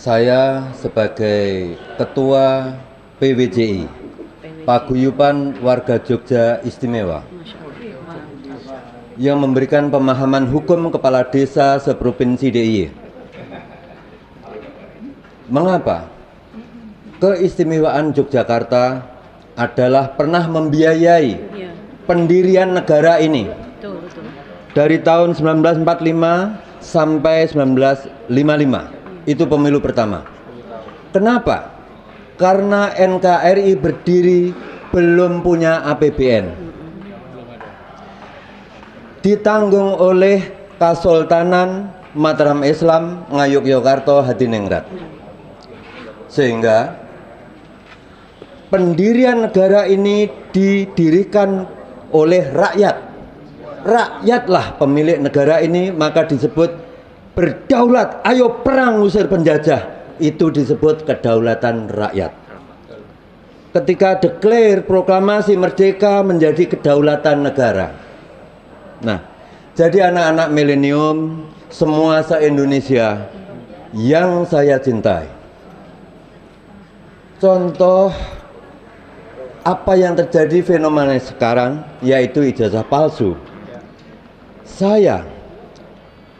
Saya sebagai Ketua PWJI, Paguyuban Warga Jogja Istimewa, yang memberikan pemahaman hukum kepala desa seprovinsi DIY. Mengapa? Keistimewaan Yogyakarta adalah pernah membiayai pendirian negara ini dari tahun 1945 sampai 1955. Itu pemilu pertama. Kenapa? Karena NKRI berdiri belum punya APBN. Ditanggung oleh Kasultanan Mataram Islam Ngayogyakarta Hadiningrat. Sehingga pendirian negara ini didirikan oleh rakyat. Rakyatlah pemilik negara ini, maka disebut berdaulat. Ayo perang usir penjajah. Itu disebut kedaulatan rakyat. Ketika declare proklamasi merdeka menjadi kedaulatan negara. Nah, jadi anak-anak milenium semua se-Indonesia yang saya cintai. Contoh apa yang terjadi fenomena sekarang, yaitu ijazah palsu. Saya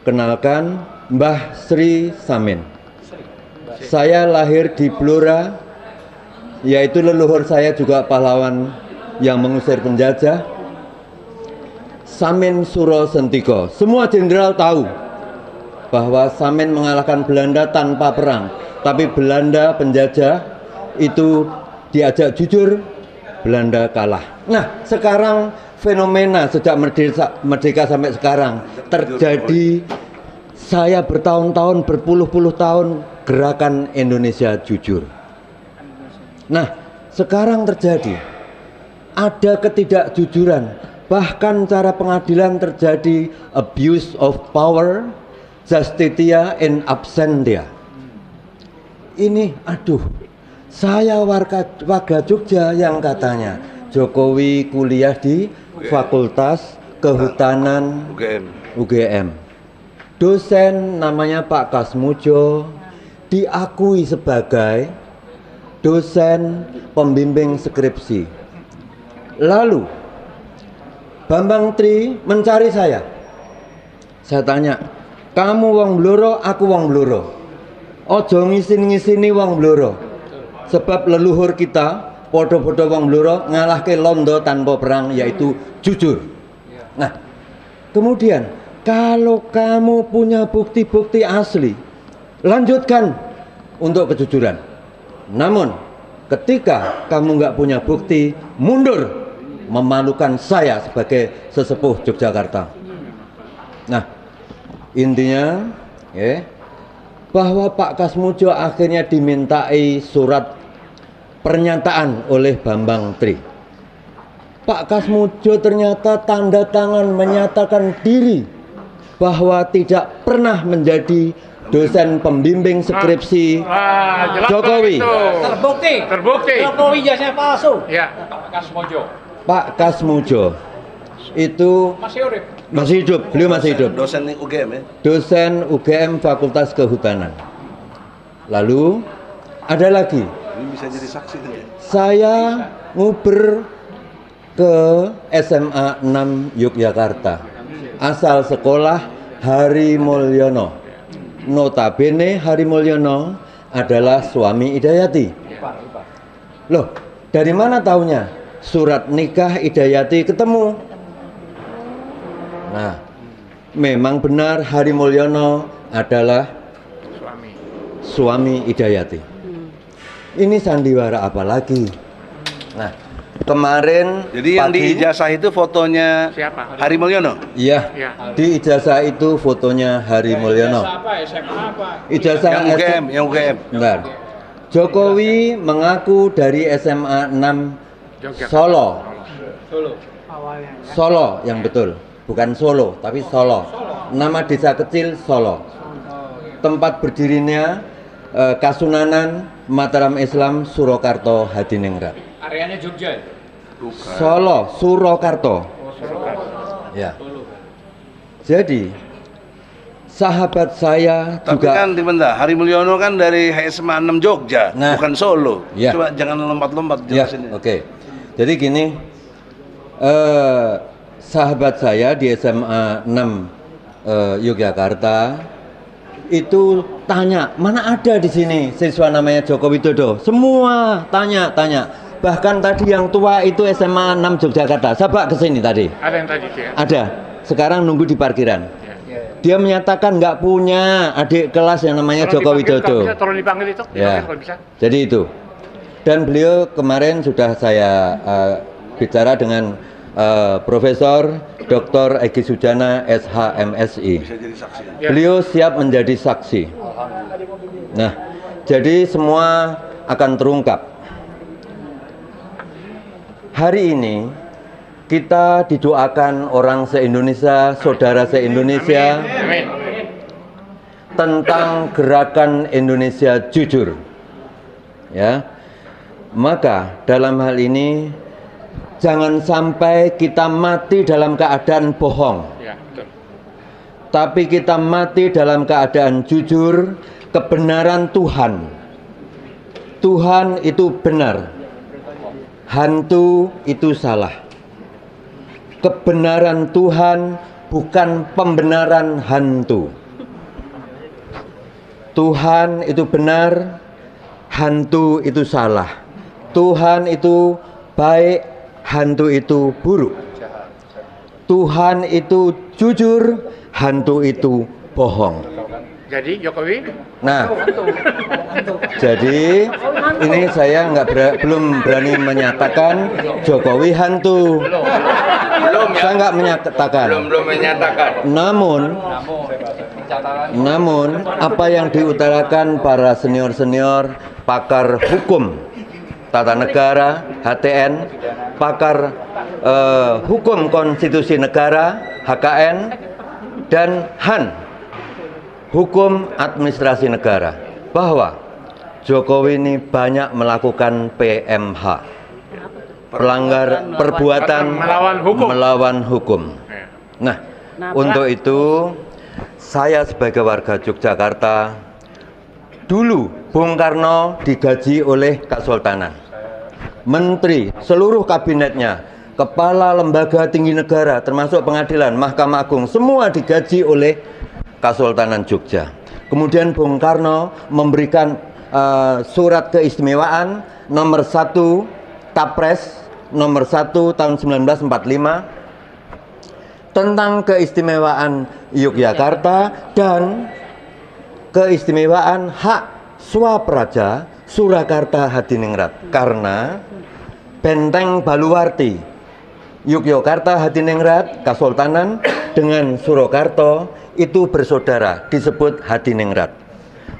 kenalkan Mbah Sri Samin. Saya lahir di Blora, yaitu leluhur saya juga pahlawan yang mengusir penjajah. Samin Suro Sentiko. Semua jenderal tahu bahwa Samin mengalahkan Belanda tanpa perang, tapi Belanda penjajah itu diajak jujur, Belanda kalah. Nah, sekarang fenomena sejak merdeka sampai sekarang terjadi. Saya bertahun-tahun, berpuluh-puluh tahun gerakan Indonesia Jujur. Nah, sekarang terjadi ada ketidakjujuran, bahkan cara pengadilan terjadi abuse of power, justitia in absentia. Ini saya warga Jogja yang katanya Jokowi kuliah di Fakultas Kehutanan UGM. Dosen namanya Pak Kasmujo diakui sebagai dosen pembimbing skripsi. Lalu Bambang Tri mencari saya. Saya tanya, kamu wong Blora, aku wong Blora. Ojo ngisin-ngisini wong Blora. Sebab leluhur kita podo-podo wong Blora ngalahke Londo tanpa perang, yaitu jujur. Nah, kemudian kalau kamu punya bukti-bukti asli, lanjutkan untuk kejujuran. Namun ketika kamu nggak punya bukti, mundur, memalukan saya sebagai sesepuh Yogyakarta. Nah, intinya bahwa Pak Kasmujo akhirnya dimintai surat pernyataan oleh Bambang Tri. Pak Kasmujo ternyata tanda tangan menyatakan diri bahwa tidak pernah menjadi dosen pembimbing skripsi Jokowi. Terbukti. Jokowi jasanya palsu. Ya, Pak Kasmujo itu masih hidup, beliau masih hidup. Dosen UGM ya? Dosen UGM Fakultas Kehutanan. Lalu ada lagi. Ini bisa jadi saksi kan ya? Saya nguber ke SMA 6 Yogyakarta. Asal sekolah Hari Mulyono. Notabene Hari Mulyono adalah suami Idayati. Loh, dari mana taunya? Surat nikah Idayati ketemu. Nah, memang benar Hari Mulyono adalah suami Idayati. Ini sandiwara apa lagi? Nah, kemarin jadi yang di ijazah itu fotonya siapa? Hari Mulyono? Iya, di ijazah itu fotonya Hari Mulyono. Ijazah yang UGM. Bentar. Jokowi mengaku dari SMA 6 Solo. Solo yang betul, bukan Solo, tapi Solo. Nama desa kecil Solo. Tempat berdirinya Kasunanan Mataram Islam Surakarta Hadiningrat. Areanya Jogja. Solo, Surakarta. Ya. Jadi sahabat saya Tapi juga. kan Dimenda, Hari Mulyono kan dari SMA 6 Jogja, Nah. bukan Solo. Ya. Coba jangan lompat-lompat Ya, jelasin. oke. Jadi gini, sahabat saya di SMA 6 Yogyakarta itu tanya, mana ada di sini siswa namanya Joko Widodo? Semua tanya. Bahkan tadi yang tua itu SMA 6 Yogyakarta. Siapa ke sini tadi? Ada yang tadi ya. Ada. Sekarang nunggu di parkiran. Dia menyatakan nggak punya adik kelas yang namanya Joko Widodo. Tolong dipanggil itu. Ya. Kalau bisa. Jadi itu. Dan beliau kemarin sudah saya bicara dengan Profesor Dr. Egy Sujana SHMSI. Bisa jadi saksi. Ya. Beliau siap menjadi saksi. Nah, jadi semua akan terungkap. Hari ini kita didoakan orang se-Indonesia, saudara se-Indonesia, Amin. tentang gerakan Indonesia jujur. Ya. Maka dalam hal ini jangan sampai kita mati dalam keadaan bohong. Ya, betul. Tapi kita mati dalam keadaan jujur, kebenaran Tuhan. Tuhan itu benar. Hantu itu salah. Kebenaran Tuhan bukan pembenaran hantu. Tuhan itu benar, hantu itu salah. Tuhan itu baik, hantu itu buruk. Tuhan itu jujur, hantu itu bohong. Jadi Jokowi Nah, jadi ini saya belum berani menyatakan Jokowi hantu. Belum ya. Saya nggak menyatakan. Belum menyatakan. Namun apa yang diutarakan para senior pakar hukum tata negara HTN, pakar hukum konstitusi negara HKN, dan HAN hukum administrasi negara, bahwa Jokowi ini banyak melakukan PMH, perbuatan melawan hukum. Nah, untuk itu saya sebagai warga Yogyakarta, dulu Bung Karno digaji oleh Kesultanan, menteri, seluruh kabinetnya, kepala lembaga tinggi negara, termasuk pengadilan, Mahkamah Agung, semua digaji oleh Kesultanan Jogja. Kemudian Bung Karno memberikan surat keistimewaan nomor 1 Tapres nomor 1 tahun 1945 tentang keistimewaan Yogyakarta dan keistimewaan hak swapraja Surakarta Hadiningrat, karena Benteng Baluwarti Yogyakarta Hadiningrat Kesultanan dengan Surakarta itu bersaudara, disebut Hadiningrat.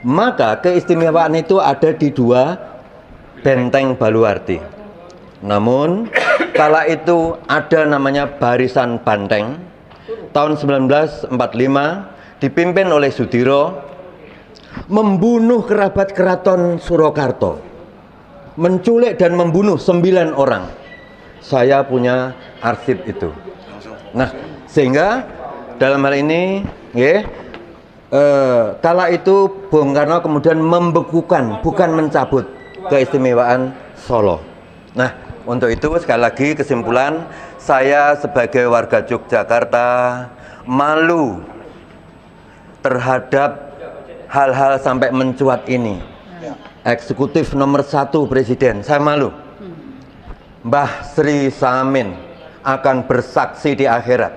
Maka keistimewaan itu ada di dua Benteng Baluwarti. Namun kala itu ada namanya Barisan Banteng tahun 1945 dipimpin oleh Sudiro, membunuh kerabat keraton Surakarta, menculik dan membunuh 9 orang. Saya punya arsip itu. Nah, sehingga dalam hal ini kala itu Bung Karno kemudian membekukan, bukan mencabut keistimewaan Solo. Nah, untuk itu sekali lagi kesimpulan, saya sebagai warga Yogyakarta malu terhadap hal-hal sampai mencuat ini. Eksekutif nomor 1 Presiden, saya malu. Mbah Sri Samin akan bersaksi di akhirat.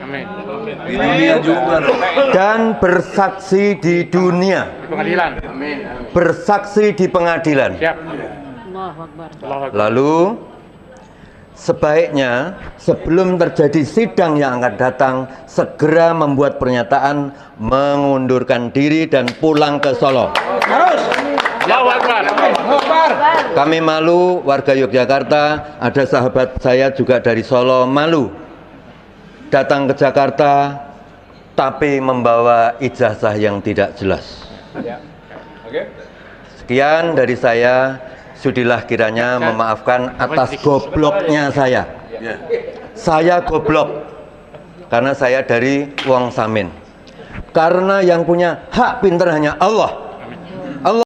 Amin. Di dunia juga. Dan bersaksi di dunia. Di pengadilan. Bersaksi di pengadilan. Siap. Allahu Akbar. Allahu Akbar. Lalu sebaiknya sebelum terjadi sidang yang akan datang, segera membuat pernyataan mengundurkan diri dan pulang ke Solo. Allahu Akbar. Kami malu, warga Yogyakarta, ada sahabat saya juga dari Solo, malu datang ke Jakarta tapi membawa ijazah yang tidak jelas. Sekian dari saya. Sudilah kiranya memaafkan atas gobloknya saya. Saya goblok karena saya dari Wong Samin. Karena yang punya hak pinter hanya Allah.